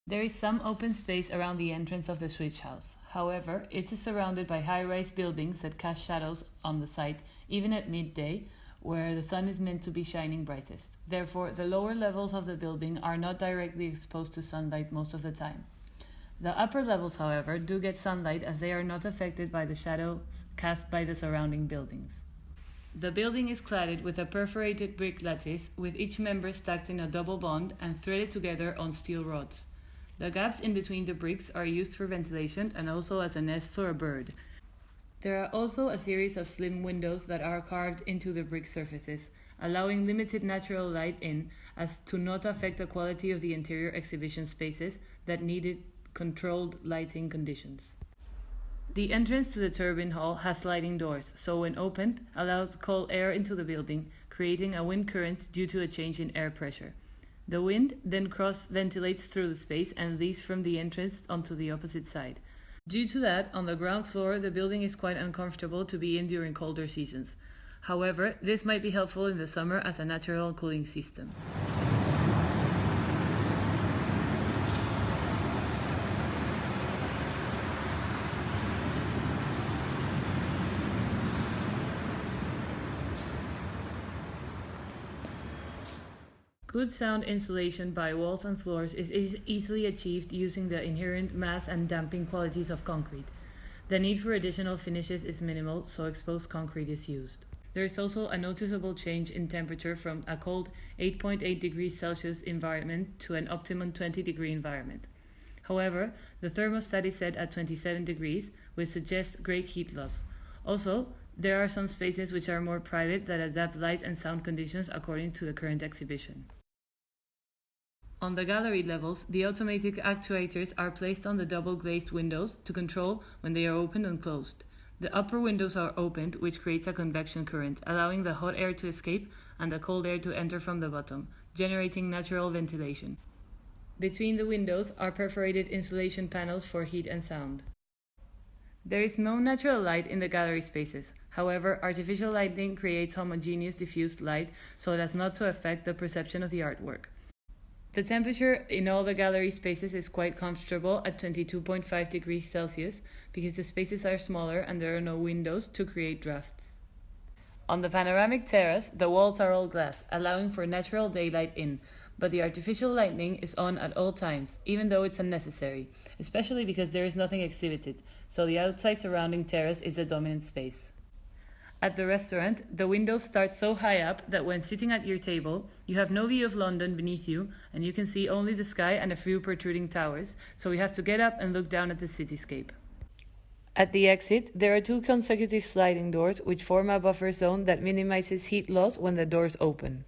There is some open space around the entrance of the switch house. However, it is surrounded by high-rise buildings that cast shadows on the site, even at midday, where the sun is meant to be shining brightest. Therefore, the lower levels of the building are not directly exposed to sunlight most of the time. The upper levels, however, do get sunlight as they are not affected by the shadows cast by the surrounding buildings. The building is cladded with a perforated brick lattice, with each member stacked in a double bond and threaded together on steel rods. The gaps in between the bricks are used for ventilation and also as a nest for a bird. There are also a series of slim windows that are carved into the brick surfaces, allowing limited natural light in as to not affect the quality of the interior exhibition spaces that needed controlled lighting conditions. The entrance to the turbine hall has sliding doors, so when opened, allows cold air into the building, creating a wind current due to a change in air pressure. The wind then cross-ventilates through the space and leaves from the entrance onto the opposite side. Due to that, on the ground floor, the building is quite uncomfortable to be in during colder seasons. However, this might be helpful in the summer as a natural cooling system. Good sound insulation by walls and floors is easily achieved using the inherent mass and damping qualities of concrete. The need for additional finishes is minimal, so exposed concrete is used. There is also a noticeable change in temperature from a cold 8.8 degrees Celsius environment to an optimum 20-degree environment. However, the thermostat is set at 27 degrees, which suggests great heat loss. Also, there are some spaces which are more private that adapt light and sound conditions according to the current exhibition. On the gallery levels, the automatic actuators are placed on the double glazed windows to control when they are opened and closed. The upper windows are opened, which creates a convection current, allowing the hot air to escape and the cold air to enter from the bottom, generating natural ventilation. Between the windows are perforated insulation panels for heat and sound. There is no natural light in the gallery spaces. However, artificial lighting creates homogeneous diffused light so as not to affect the perception of the artwork. The temperature in all the gallery spaces is quite comfortable at 22.5 degrees Celsius because the spaces are smaller and there are no windows to create drafts. On the panoramic terrace, the walls are all glass, allowing for natural daylight in, but the artificial lighting is on at all times, even though it's unnecessary, especially because there is nothing exhibited, so the outside surrounding terrace is the dominant space. At the restaurant, the windows start so high up that when sitting at your table, you have no view of London beneath you and you can see only the sky and a few protruding towers, so you have to get up and look down at the cityscape. At the exit, there are two consecutive sliding doors which form a buffer zone that minimizes heat loss when the doors open.